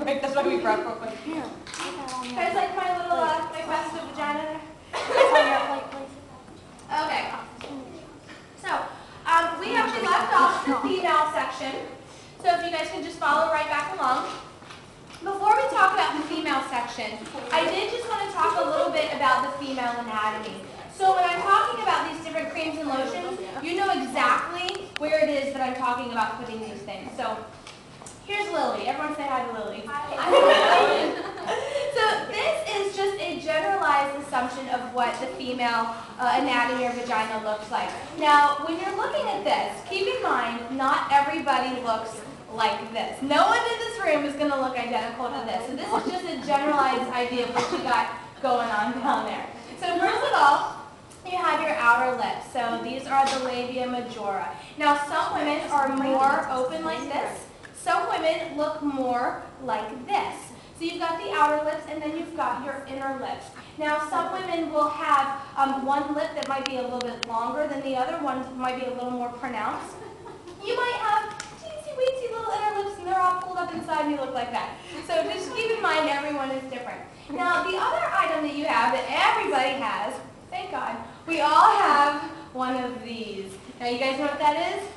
quick. That's why we brought real quick. Here. You guys like my little, my festive vagina there? Okay. So, we actually left off the female section. So if you guys can just follow right back along. Before we talk about the female section, I did just want to talk a little bit about the female anatomy. So when I'm talking about these different creams and lotions, you know exactly where it is that I'm talking about putting these things. So here's Lily. Everyone say hi to Lily. Hi. So this is just a generalized assumption of what the female anatomy or vagina looks like. Now, when you're looking at this, keep in mind, not everybody looks like this. No one in this room is going to look identical to this. So this is just a generalized idea of what you got going on down there. So first of all, you have your outer lips. So these are the labia majora. Now some women are more open like this. Some women look more like this. So you've got the outer lips and then you've got your inner lips. Now some women will have one lip that might be a little bit longer than the other. One might be a little more pronounced. You might have teensy-weensy little inner lips and they're all pulled up inside and you look like that. So just keep in mind everyone is different. Now the other item that you have that everybody has, thank God, we all have one of these. Now you guys know what that is?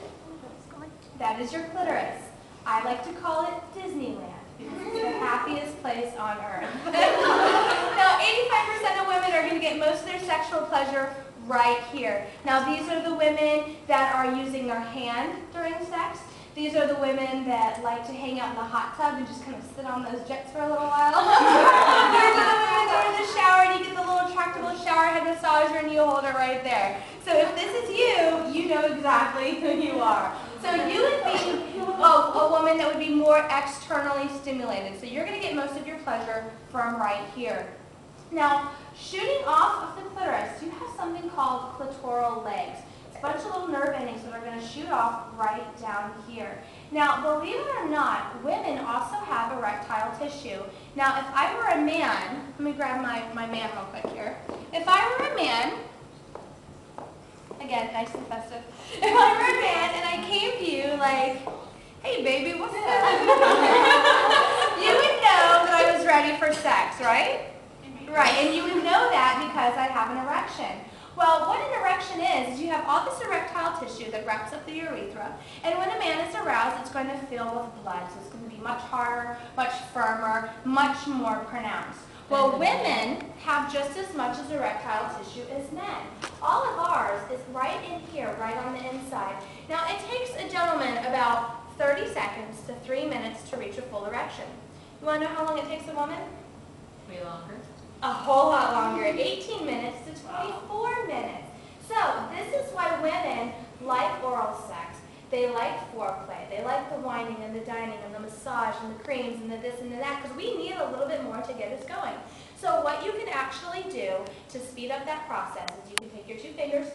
That is your clitoris. I like to call it Disneyland. It's the happiest place on earth. Now 85% of women are going to get most of their sexual pleasure right here. Now these are the women that are using their hand during sex. These are the women that like to hang out in the hot tub and just kind of sit on those jets for a little while. These are the women that are in the shower and you get the little retractable shower head massager and you hold it right there. So if this is you, you know exactly who you are. So you would be a woman that would be more externally stimulated. So you're going to get most of your pleasure from right here. Now, shooting off of the clitoris, you have something called clitoral legs. It's a bunch of little nerve endings that are going to shoot off right down here. Now, believe it or not, women also have erectile tissue. Now, if I were a man, let me grab my man real quick here. If I were a man, again, nice and festive. If I were a man and I came to you like, hey baby, what's up? You would know that I was ready for sex, right? Right, and you would know that because I have an erection. Well, what an erection is you have all this erectile tissue that wraps up the urethra, and when a man is aroused, it's going to fill with blood, so it's going to be much harder, much firmer, much more pronounced. Well, women have just as much as erectile tissue as men. All of ours is right in here, right on the inside. Now, it takes a gentleman about 30 seconds to 3 minutes to reach a full erection. You want to know how long it takes a woman? Way longer. A whole lot longer, 18 minutes to 24 minutes. So this is why women like oral sex. They like foreplay. They like the whining and the dining and the massage and the creams and the this and the that because we need a little bit more to get us going. So what you can actually do to speed up that process is you can take your two fingers,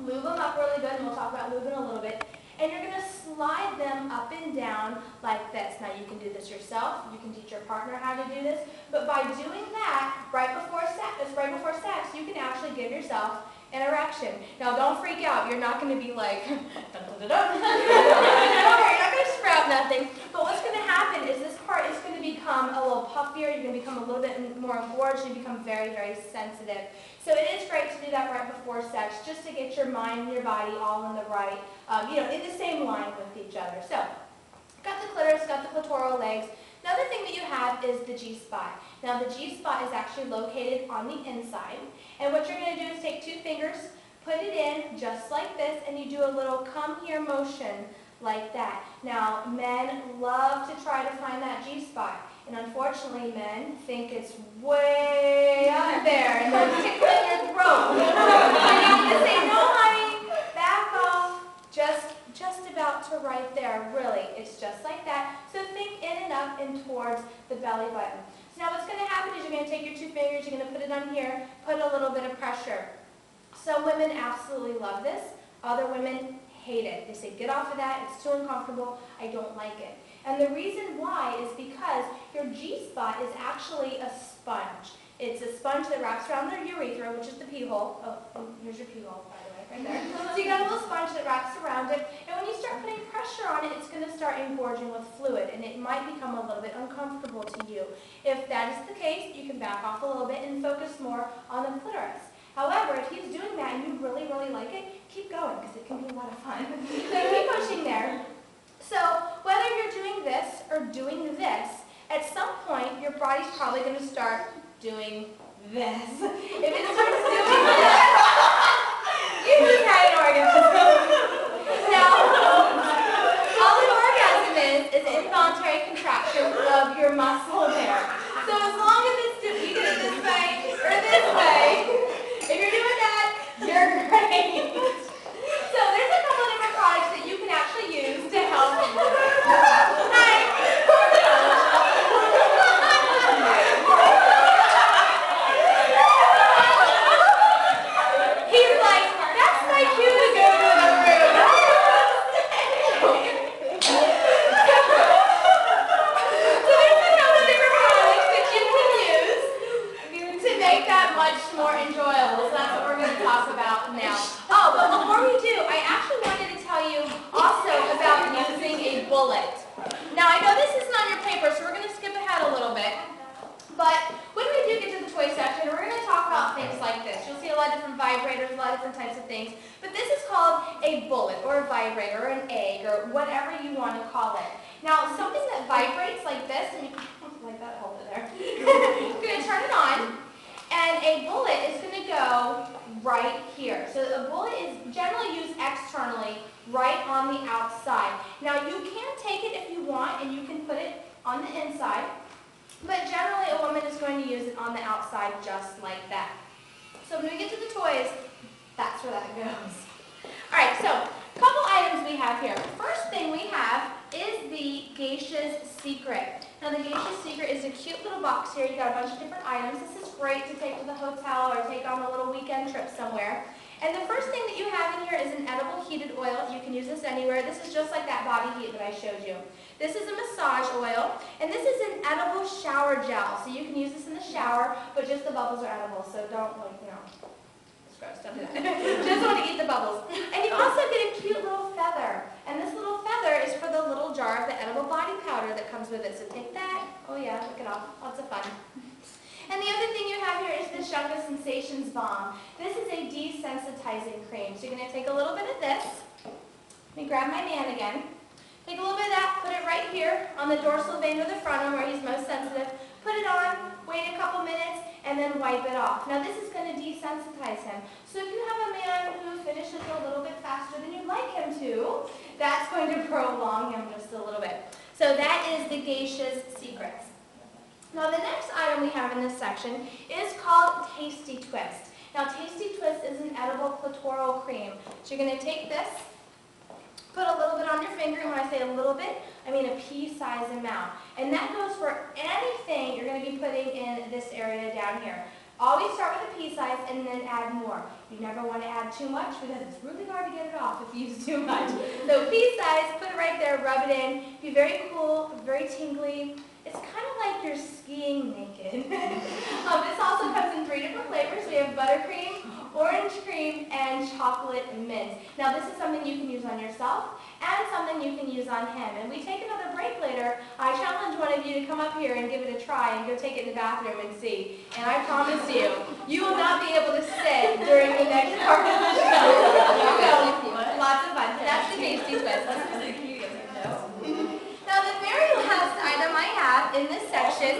lube them up really good, and we'll talk about lubing a little bit, and you're going to slide them up and down like this. Now you can do this yourself, you can teach your partner how to do this, but by doing that right before sex, you can actually give yourself an erection. Now don't freak out, you're not going to be like, dun, dun, dun, dun. You're not going to sprout nothing, but what's going to happen is this part is going to become a little puffier, you're going to become a little bit more engorged, and become very, very sensitive. So it is great to do that right before sex, just to get your mind and your body all in the right, in the same line with each other. So, got the clitoris, got the clitoral legs. Another thing that you have is the G-spot. Now the G-spot is actually located on the inside. And what you're going to do is take two fingers, put it in just like this, and you do a little come here motion like that. Now men love to try to find that G-spot. And unfortunately men think it's way up there and they're tickling your throat. And you need to say, no honey, back off, just about to right there, really. It's just like that. So think in and up and towards the belly button. So now what's going to happen is you're going to take your two fingers, you're going to put it on here, put a little bit of pressure. Some women absolutely love this. Other women hate it. They say, get off of that, it's too uncomfortable, I don't like it. And the reason why is because your G-spot is actually a sponge. It's a sponge that wraps around the urethra, which is the pee hole. Oh, here's your pee hole, by the way. right there. So you got a little sponge that wraps around it, and when you start putting pressure on it, it's going to start engorging with fluid, and it might become a little bit uncomfortable to you. If that is the case, you can back off a little bit and focus more on the clitoris. However, if he's doing that and you really, really like it, keep going, because it can be a lot of fun. So keep pushing there. So whether you're doing this or doing this, at some point your body's probably going to start doing this. If it starts doing this, you just had an orgasm. Now, all an orgasm is an involuntary contraction of your muscle there. So as long as it's you get it this way or this way, if you're doing that, you're great. So there's a couple of different products that you can actually use to help. He's like, that's my cue to go to the room. So there's a couple of different products that you can use to make that much more enjoyable. So that's what we're going to talk about now. Oh, but before we do, I actually wanted to tell you also about using a bullet. Now, I know this isn't on your paper, so we're going to skip ahead a little bit. But when we do get to the toy section, we're going to talk about things like this. You'll see a lot of different vibrators, a lot of different types of things. But this is called a bullet, or a vibrator, or an egg, or whatever you want to call it. Now, something that vibrates like this, and you like that, hold it there. You're going to turn it on, and a bullet is going to go right here. So a bullet is generally used externally, right on the outside. Now, you can take it if you want, and you can put it on the inside. But generally, a woman is going to use it on the outside just like that. So when we get to the toys, that's where that goes. All right, so a couple items we have here. First thing we have is the Geisha's Secret. Now, the Geisha's Secret is a cute little box here. You got a bunch of different items. This is great to take to the hotel or take on a little weekend trip somewhere. And the first thing that you have in here is an edible heated oil. You can use this anywhere. This is just like that body heat that I showed you. This is a massage oil, and this is an edible shower gel. So you can use this in the shower, but just the bubbles are edible, so don't, like, you know, it's gross, don't do that. Just want to eat the bubbles. And you also get a cute little feather. And this little feather is for the little jar of the edible body powder that comes with it. So take that. Oh yeah, look it off. Lots of fun. And the other thing you have here is the Shunga Sensations Balm. This is a desensitizing cream. So you're going to take a little bit of this. Let me grab my man again. Take a little bit of that, put it right here on the dorsal vein of the frontal where he's most sensitive. Put it on, wait a couple minutes, and then wipe it off. Now this is going to desensitize him. So if you have a man who finishes a little bit faster than you'd like him to, that's going to prolong him just a little bit. So that is the Geisha's Secrets. Now the next item we have in this section is called Tasty Twist. Now Tasty Twist is an edible clitoral cream. So you're going to take this, put a little bit on your finger, and when I say a little bit, I mean a pea-sized amount. And that goes for anything you're going to be putting in this area down here. Always start with a pea size and then add more. You never want to add too much because it's really hard to get it off if you use too much. So pea size, put it right there, rub it in. Be very cool, very tingly. It's kind of like you're skiing naked. This also comes in 3 different flavors. We have buttercream, orange cream, and chocolate mint. Now this is something you can use on yourself and something you can use on him. And we take another break later. I challenge one of you to come up here and give it a try and go take it in the bathroom and see. And I promise you, you will not be able to sit during the next part of the show. You will. Lots of fun. So that's the Tasty Twist. Now the very last item I have in this section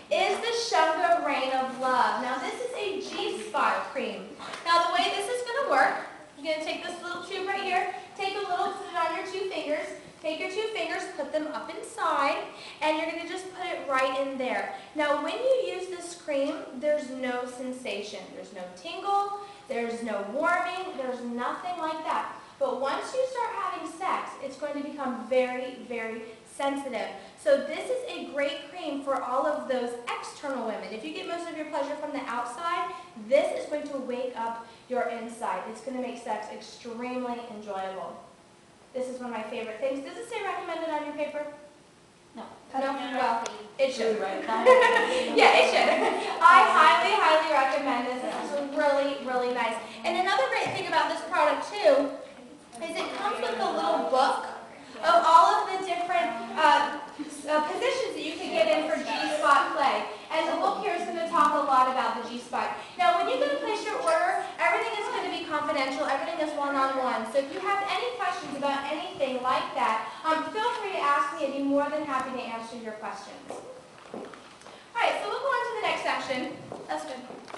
is the Shunga Rain of Love. Now this is a G-spot cream. Now the way this is going to work, you're going to take this little tube right here, take a little, put it on your 2 fingers, take your 2 fingers, put them up inside, and you're going to just put it right in there. Now when you use this cream, there's no sensation. There's no tingle, there's no warming, there's nothing like that. But once you start having sex, it's going to become very, very sensitive. So this is a great cream for all of those external women. If you get most of your pleasure from the outside, this is going to wake up your inside. It's going to make sex extremely enjoyable. This is one of my favorite things. Does it say recommended on your paper? No. No? Well, it should. Yeah, it should. I highly, highly recommend this. This is really, really nice. And another another great thing about this product too is it comes with a little book of all of the different positions that you can get in for G-spot clay. And the book here is going to talk a lot about the G-spot. Now, when you go to place your order, everything is going to be confidential. Everything is one-on-one. So if you have any questions about anything like that, feel free to ask me. I'd be more than happy to answer your questions. All right, so we'll go on to the next section. That's good.